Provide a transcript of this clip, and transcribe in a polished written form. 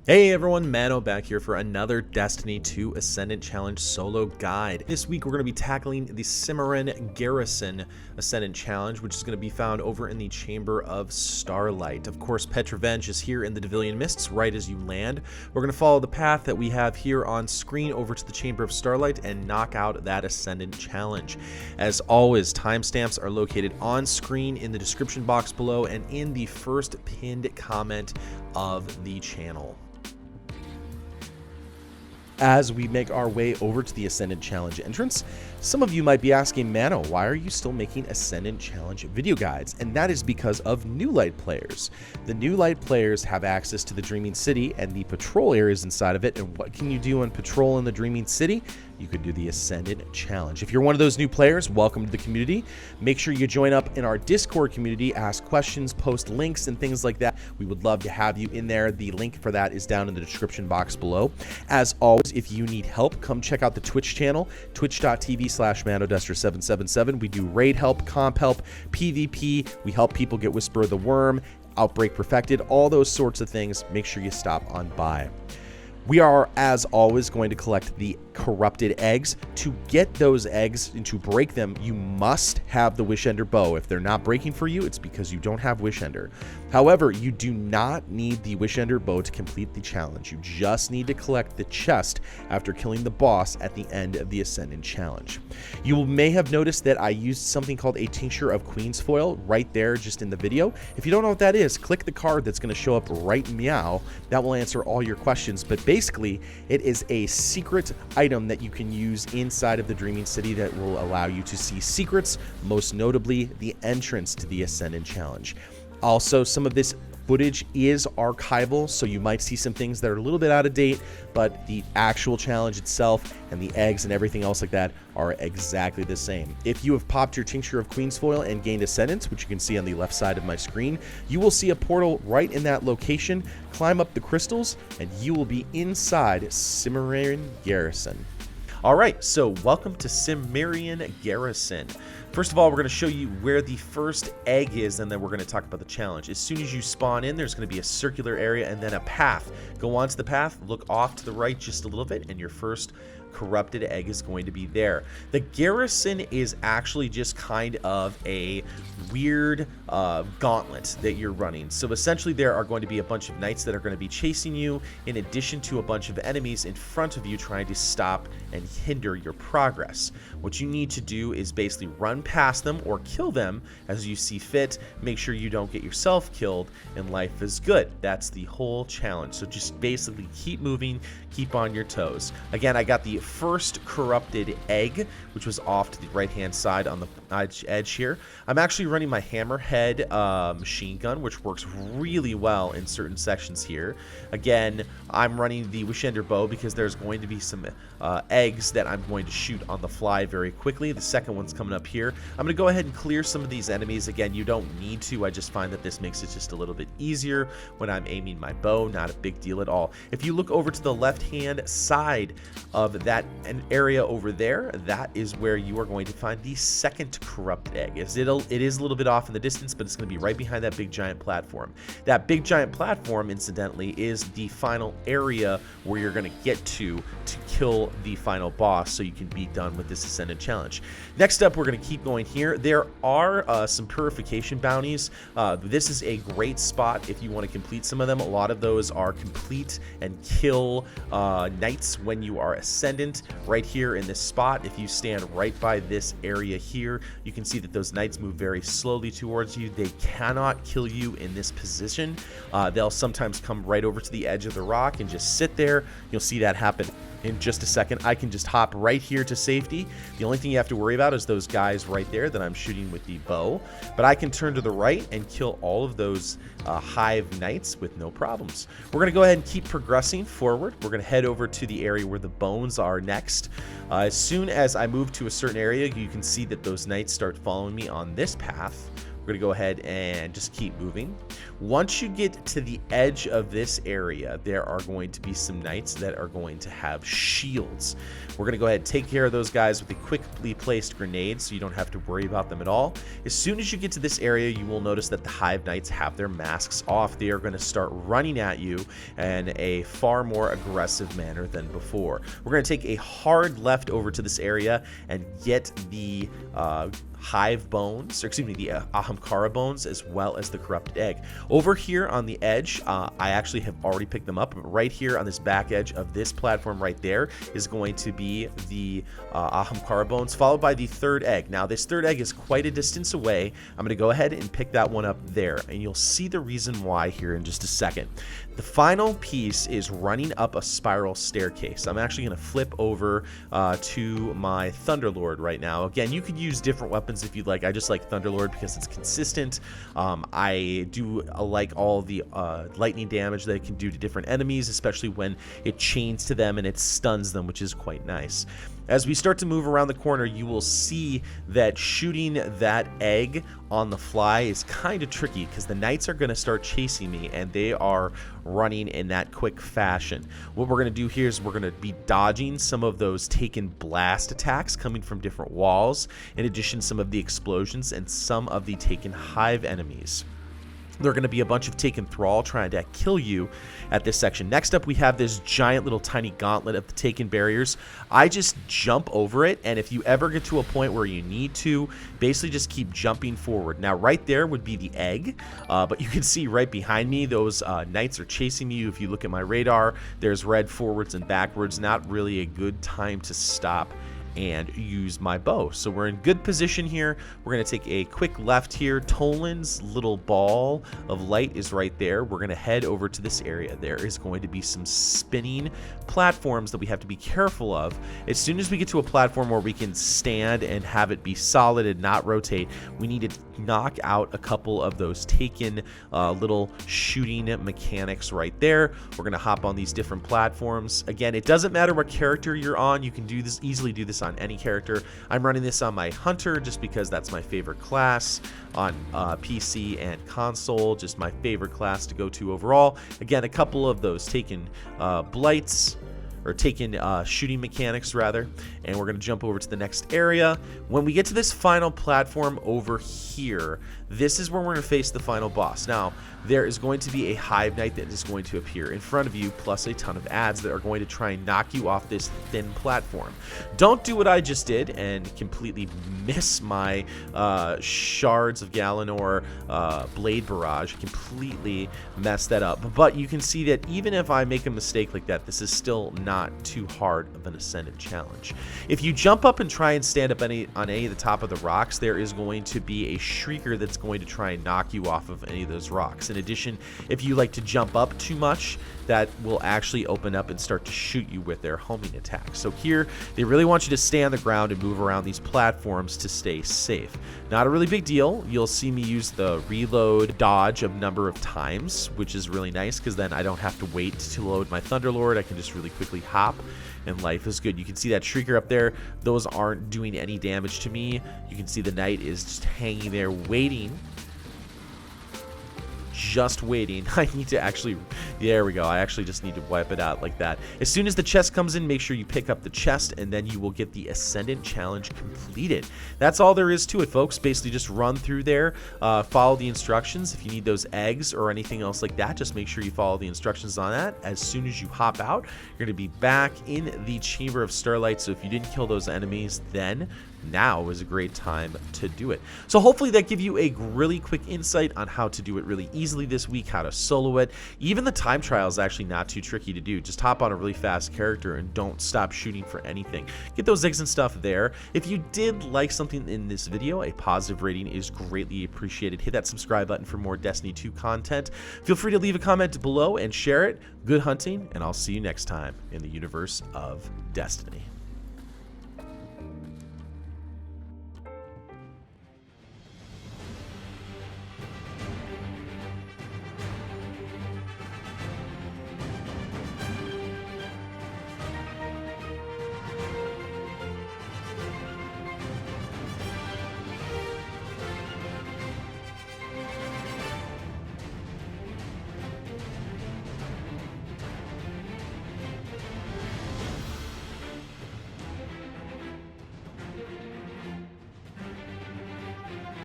Hey everyone, Mano back here for another Destiny 2 Ascendant Challenge solo guide. This week we're going to be tackling the Cimmerian Garrison Ascendant Challenge, which is going to be found over in the Chamber of Starlight. Of course, Petrevenge is here in the Devilian Mists right as you land. We're going to follow the path that we have here on screen over to the Chamber of Starlight and knock out that Ascendant Challenge. As always, timestamps are located on screen in the description box below and in the first pinned comment of the channel. As we make our way over to the Ascendant Challenge entrance, some of you might be asking, Mano, why are you still making Ascendant Challenge video guides? And that is because of New Light players. The New Light players have access to the Dreaming City and the patrol areas inside of it. And what can you do on patrol in the Dreaming City? You could do the Ascendant Challenge. If you're one of those new players, welcome to the community. Make sure you join up in our Discord community, ask questions, post links, and things like that. We would love to have you in there. The link for that is down in the description box below. As always, if you need help, come check out the Twitch channel, twitch.tv/ManoDuster777. We do raid help, comp help, PvP. We help people get Whisper of the Worm, Outbreak Perfected, all those sorts of things. Make sure you stop on by. We are, as always, going to collect the corrupted eggs. To get those eggs and to break them, you must have the Wishender bow. If they're not breaking for you, it's because you don't have Wishender. However, you do not need the Wishender bow to complete the challenge. You just need to collect the chest after killing the boss at the end of the Ascendant Challenge. You may have noticed that I used something called a Tincture of Queen's Foil right there just in the video. If you don't know what that is, click the card that's going to show up right meow. That will answer all your questions. But basically, it is a secret item that you can use inside of the Dreaming City that will allow you to see secrets, most notably the entrance to the Ascendant Challenge. Also, some of this footage is archival, so you might see some things that are a little bit out of date, but the actual challenge itself and the eggs and everything else like that are exactly the same. If you have popped your Tincture of Queen's Foil and gained Ascendance, which you can see on the left side of my screen, you will see a portal right in that location. Climb up the crystals, and you will be inside Cimmerian Garrison. All right, so welcome to Cimmerian Garrison. First of all, we're going to show you where the first egg is, and then we're going to talk about the challenge. As soon as you spawn in, there's going to be a circular area and then a path. Go onto the path, look off to the right just a little bit, and your first corrupted egg is going to be there. The Garrison is actually just kind of a weird gauntlet that you're running. So essentially there are going to be a bunch of knights that are going to be chasing you, in addition to a bunch of enemies in front of you trying to stop and hinder your progress. What you need to do is basically run past them or kill them as you see fit. Make sure you don't get yourself killed, and life is good. That's the whole challenge. So just basically keep moving, keep on your toes. Again, I got the first corrupted egg, which was off to the right hand side on the edge here. I'm actually running my hammerhead machine gun, which works really well in certain sections here. Again, I'm running the Wishender bow because there's going to be some eggs that I'm going to shoot on the fly very quickly. The second one's coming up here. I'm going to go ahead and clear some of these enemies. Again, you don't need to. I just find that this makes it just a little bit easier when I'm aiming my bow. Not a big deal at all. If you look over to the left hand side of that area over there, that is where you are going to find the second corrupted egg. It is a little bit off in the distance, but it's going to be right behind that big giant platform. That big giant platform, incidentally, is the final area where you're going to get to kill the final boss so you can be done with this Ascendant Challenge. Next up, we're going to keep going here. There are some purification bounties. This is a great spot if you want to complete some of them. A lot of those are complete and kill knights when you are Ascendant. Right here in this spot, if you stand right by this area here, you can see that those knights move very slowly towards you. They cannot kill you in this position. They'll sometimes come right over to the edge of the rock and just sit there. You'll see that happen in just a second. I can just hop right here to safety. The only thing you have to worry about is those guys right there that I'm shooting with the bow, but I can turn to the right and kill all of those hive knights with no problems. We're going to go ahead and keep progressing forward. We're going to head over to the area where the bones are next. As soon as I move to a certain area, you can see that those knights start following me on this path We're going to go ahead and just keep moving. Once you get to the edge of this area, there are going to be some knights that are going to have shields. We're going to go ahead and take care of those guys with a quickly placed grenade so you don't have to worry about them at all. As soon as you get to this area, you will notice that the Hive Knights have their masks off. They are going to start running at you in a far more aggressive manner than before. We're going to take a hard left over to this area and get the Hive bones, or excuse me, the Ahamkara bones, as well as the corrupted egg. Over here on the edge, I actually have already picked them up. Right here on this back edge of this platform right there is going to be the Ahamkara bones, followed by the third egg. Now, this third egg is quite a distance away. I'm going to go ahead and pick that one up there, and you'll see the reason why here in just a second. The final piece is running up a spiral staircase. I'm actually going to flip over to my Thunderlord right now. Again, you could use different weapons if you'd like. I just like Thunderlord because it's consistent. I do like all the lightning damage that it can do to different enemies, especially when it chains to them and it stuns them, which is quite nice. As we start to move around the corner, you will see that shooting that egg on the fly is kind of tricky because the knights are going to start chasing me and they are running in that quick fashion. What we're going to do here is we're going to be dodging some of those taken blast attacks coming from different walls, in addition some of the explosions and some of the taken hive enemies. There are going to be a bunch of taken thrall trying to kill you at this section. Next up, we have this giant little tiny gauntlet of the taken barriers. I just jump over it, and if you ever get to a point where you need to, basically just keep jumping forward. Now, right there would be the egg, but you can see right behind me, those knights are chasing you. If you look at my radar, there's red forwards and backwards. Not really a good time to stop and use my bow. So we're in good position here. We're going to take a quick left here. Toland's little ball of light is right there. We're going to head over to this area. There is going to be some spinning platforms that we have to be careful of. As soon as we get to a platform where we can stand and have it be solid and not rotate, we need to knock out a couple of those taken little shooting mechanics right there. We're going to hop on these different platforms. Again, it doesn't matter what character you're on. You can do this, easily do this on any character. I'm running this on my Hunter just because that's my favorite class on PC and console, just my favorite class to go to overall. Again, a couple of those taken blights, or taken shooting mechanics rather, and we're going to jump over to the next area. When we get to this final platform over here, this is where we're going to face the final boss. Now, there is going to be a Hive Knight that is going to appear in front of you, plus a ton of adds that are going to try and knock you off this thin platform. Don't do what I just did and completely miss my Shards of Galanor Blade Barrage. Completely mess that up. But you can see that even if I make a mistake like that, this is still not too hard of an Ascendant challenge. If you jump up and try and stand up on any of the top of the rocks, there is going to be a Shrieker that's going to try and knock you off of any of those rocks. In addition, if you like to jump up too much, that will actually open up and start to shoot you with their homing attacks. So here, they really want you to stay on the ground and move around these platforms to stay safe. Not a really big deal. You'll see me use the reload dodge a number of times, which is really nice because then I don't have to wait to load my Thunderlord. I can just really quickly hop, and life is good. You can see that Shrieker up there. Those aren't doing any damage to me. You can see the Knight is just hanging there waiting. Just waiting. I need to actually, there we go. I actually just need to wipe it out like that. As soon as the chest comes in, make sure you pick up the chest, and then you will get the Ascendant challenge completed. That's all there is to it, folks. Basically just run through there, follow the instructions. If you need those eggs or anything else like that, just make sure you follow the instructions on that. As soon as you hop out, you're going to be back in the Chamber of Starlight. So if you didn't kill those enemies, then now is a great time to do it. So hopefully that gives you a really quick insight on how to do it really easily this week, how to solo it. Even the time trial is actually not too tricky to do. Just hop on a really fast character and don't stop shooting for anything. Get those eggs and stuff there. If you did like something in this video, a positive rating is greatly appreciated. Hit that subscribe button for more Destiny 2 content. Feel free to leave a comment below and share it. Good hunting, and I'll see you next time in the universe of Destiny.